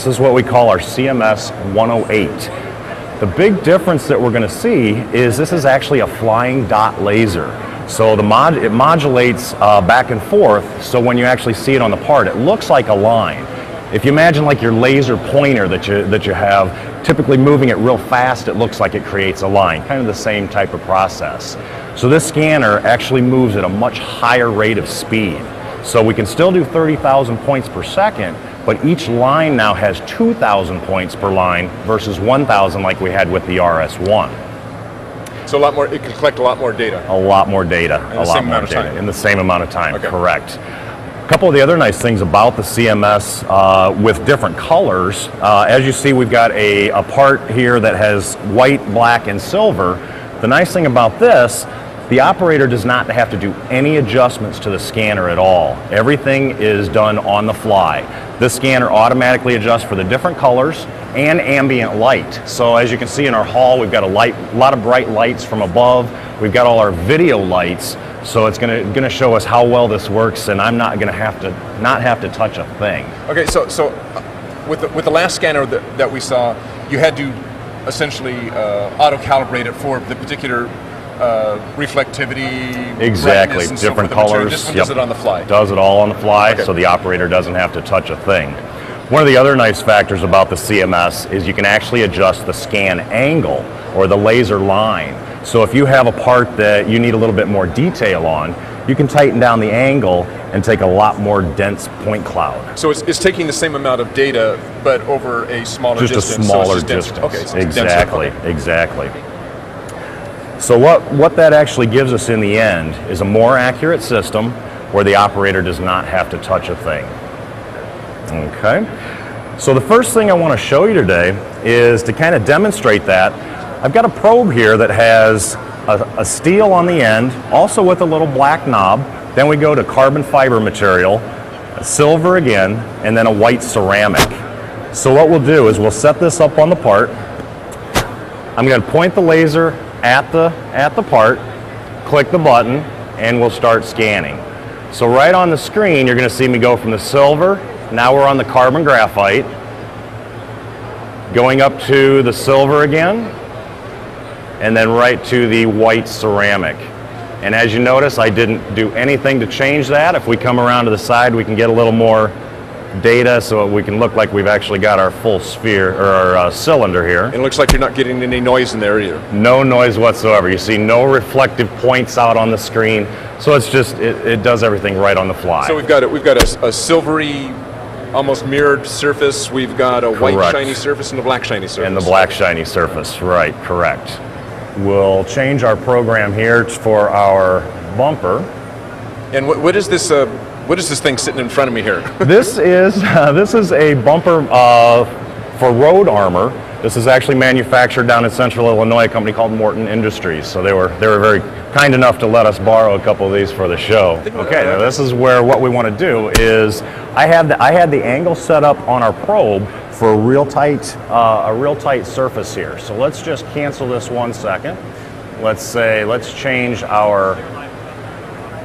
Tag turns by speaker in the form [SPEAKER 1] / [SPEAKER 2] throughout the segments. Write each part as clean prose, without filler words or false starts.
[SPEAKER 1] This is what we call our CMS108. The big difference that we're going to see is this is actually a flying dot laser. So it modulates back and forth, so when you actually see it on the part, it looks like a line. If you imagine like your laser pointer that you have, typically moving it real fast, it looks like it creates a line, kind of the same type of process. So this scanner actually moves at a much higher rate of speed. So we can still do 30,000 points per second, but each line now has 2,000 points per line versus 1,000 like we had with the RS1.
[SPEAKER 2] So a lot more, it can collect a lot more data.
[SPEAKER 1] A lot more data.
[SPEAKER 2] In the same amount of time.
[SPEAKER 1] In the same amount of time,
[SPEAKER 2] okay.
[SPEAKER 1] Correct. A couple of the other nice things about the CMS with different colors, as you see, we've got a part here that has white, black, and silver. The nice thing about this, the operator does not have to do any adjustments to the scanner at all. Everything is done on the fly. This scanner automatically adjusts for the different colors and ambient light. So as you can see in our hall, we've got a lot of bright lights from above. We've got all our video lights. So it's going to show us how well this works, and I'm not going to have to touch a thing.
[SPEAKER 2] Okay, so with the last scanner that we saw, you had to essentially auto-calibrate it for the particular reflectivity,
[SPEAKER 1] exactly, different colors.
[SPEAKER 2] This one does it on the fly.
[SPEAKER 1] Does it all on the fly,
[SPEAKER 2] okay.
[SPEAKER 1] So the operator doesn't have to touch a thing. One of the other nice factors about the CMS is you can actually adjust the scan angle or the laser line. So if you have a part that you need a little bit more detail on, you can tighten down the angle and take a lot more dense point cloud.
[SPEAKER 2] So it's taking the same amount of data, but over a smaller distance.
[SPEAKER 1] Just a smaller distance.
[SPEAKER 2] Okay, so
[SPEAKER 1] exactly, exactly. So what that actually gives us in the end is a more accurate system where the operator does not have to touch a thing. Okay. So the first thing I want to show you today is to kind of demonstrate that. I've got a probe here that has a steel on the end, also with a little black knob. Then we go to carbon fiber material, a silver again, and then a white ceramic. So what we'll do is we'll set this up on the part. I'm going to point the laser at the part, click the button, and we'll start scanning. So right on the screen, you're going to see me go from the silver. Now we're on the carbon graphite, going up to the silver again, and then right to the white ceramic. And as you notice, I didn't do anything to change that. If we come around to the side, we can get a little more data so we can look like we've actually got our full sphere, or our cylinder here.
[SPEAKER 2] And it looks like you're not getting any noise in there either.
[SPEAKER 1] No noise whatsoever. You see no reflective points out on the screen. So it's just, it does everything right on the fly.
[SPEAKER 2] So we've got a silvery, almost mirrored surface. We've got a white shiny surface and a black shiny surface.
[SPEAKER 1] And the black shiny surface, right, correct. We'll change our program here for our bumper.
[SPEAKER 2] And what is this? What is this thing sitting in front of me here?
[SPEAKER 1] This is a bumper for road armor. This is actually manufactured down in Central Illinois, a company called Morton Industries. So they were very kind enough to let us borrow a couple of these for the show. Okay, now this is where what we want to do is I had the angle set up on our probe for a real tight surface here. So let's just cancel this 1 second. Let's change our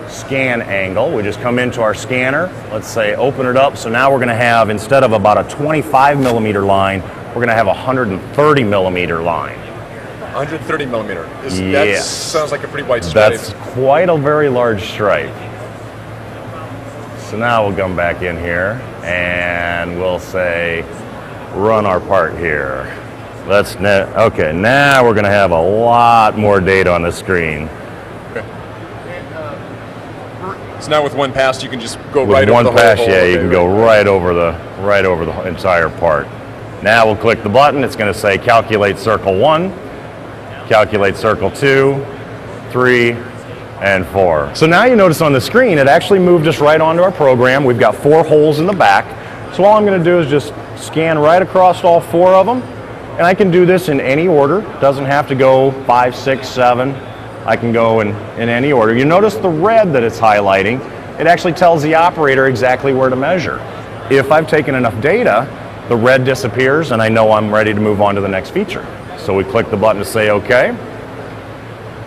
[SPEAKER 1] scan angle. We just come into our scanner. Let's say open it up. So now we're going to have, instead of about a 25 millimeter line, we're going to have a 130 millimeter line.
[SPEAKER 2] 130 millimeter.
[SPEAKER 1] Yes.
[SPEAKER 2] That sounds like a pretty wide stripe.
[SPEAKER 1] That's quite a very large stripe. So now we'll come back in here and we'll say run our part here. Okay, now we're going to have a lot more data on the screen.
[SPEAKER 2] Okay. So now with one pass, you can just go right over the whole hole. With one pass, yeah, you can go right over the entire part. Now we'll click the button. It's going to say calculate circle 1, calculate circle 2, 3, and 4. So now you notice on the screen, it actually moved us right onto our program. We've got 4 holes in the back. So all I'm going to do is just scan right across all 4 of them. And I can do this in any order. Doesn't have to go 5, 6, 7. I can go in any order. You notice the red that it's highlighting. It actually tells the operator exactly where to measure. If I've taken enough data, the red disappears and I know I'm ready to move on to the next feature. So we click the button to say OK.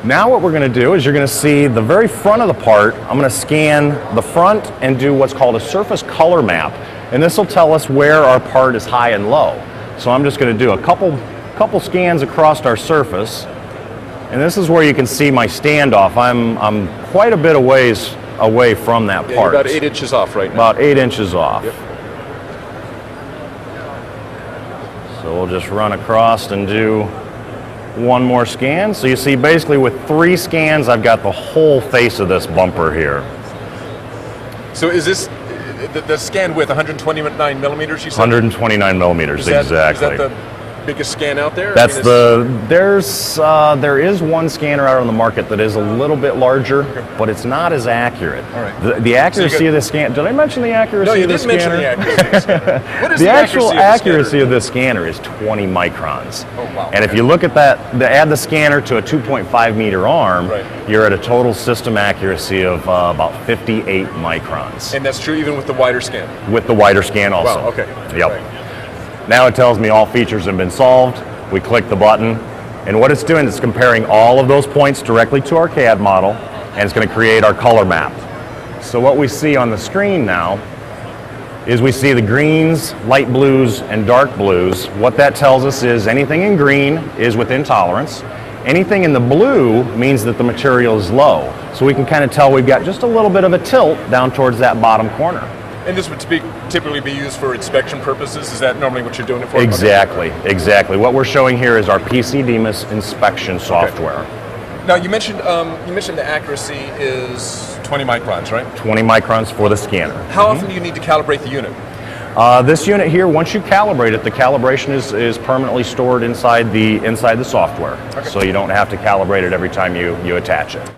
[SPEAKER 2] Now what we're going to do is you're going to see the very front of the part. I'm going to scan the front and do what's called a surface color map.
[SPEAKER 1] And this will tell us where our part is high and low. So I'm just going to do a couple scans across our surface. And this is where you can see my standoff. I'm quite a bit away from that part.
[SPEAKER 3] You're about 8 inches off right now.
[SPEAKER 1] About 8 inches off.
[SPEAKER 3] Yep.
[SPEAKER 1] So we'll just run across and do one more scan. So you see basically with 3 scans, I've got the whole face of this bumper here.
[SPEAKER 3] So is this the scan width 129 millimeters, you said?
[SPEAKER 1] 129 millimeters, exactly.
[SPEAKER 3] Is that the biggest scan out there?
[SPEAKER 1] That's there is one scanner out on the market that is a little bit larger, but it's not as accurate.
[SPEAKER 3] All right.
[SPEAKER 1] The accuracy of the scan. Did I mention the accuracy of the scanner?
[SPEAKER 3] No, you didn't mention the accuracy of the scanner. What is
[SPEAKER 1] the actual accuracy
[SPEAKER 3] of
[SPEAKER 1] of this scanner is 20 microns.
[SPEAKER 3] Oh, wow.
[SPEAKER 1] And if you look at that, add the scanner to a 2.5 meter arm,
[SPEAKER 3] right,
[SPEAKER 1] you're at a total system accuracy of about 58 microns.
[SPEAKER 3] And that's true even with the wider scan?
[SPEAKER 1] With the wider scan also.
[SPEAKER 3] Wow, okay.
[SPEAKER 1] Yep.
[SPEAKER 3] Right.
[SPEAKER 1] Now it tells me all features have been solved. We click the button, and what it's doing is comparing all of those points directly to our CAD model, and it's going to create our color map. So what we see on the screen now is we see the greens, light blues, and dark blues. What that tells us is anything in green is within tolerance. Anything in the blue means that the material is low. So we can kind of tell we've got just a little bit of a tilt down towards that bottom corner.
[SPEAKER 3] And this would typically be used for inspection purposes? Is that normally what you're doing it for?
[SPEAKER 1] Exactly, exactly. What we're showing here is our PCDMIS inspection software.
[SPEAKER 3] Okay. Now you mentioned the accuracy is 20 microns, right?
[SPEAKER 1] 20 microns for the scanner.
[SPEAKER 3] How often do you need to calibrate the unit?
[SPEAKER 1] This unit here, once you calibrate it, the calibration is permanently stored inside the software. Okay. So you don't have to calibrate it every time you attach it.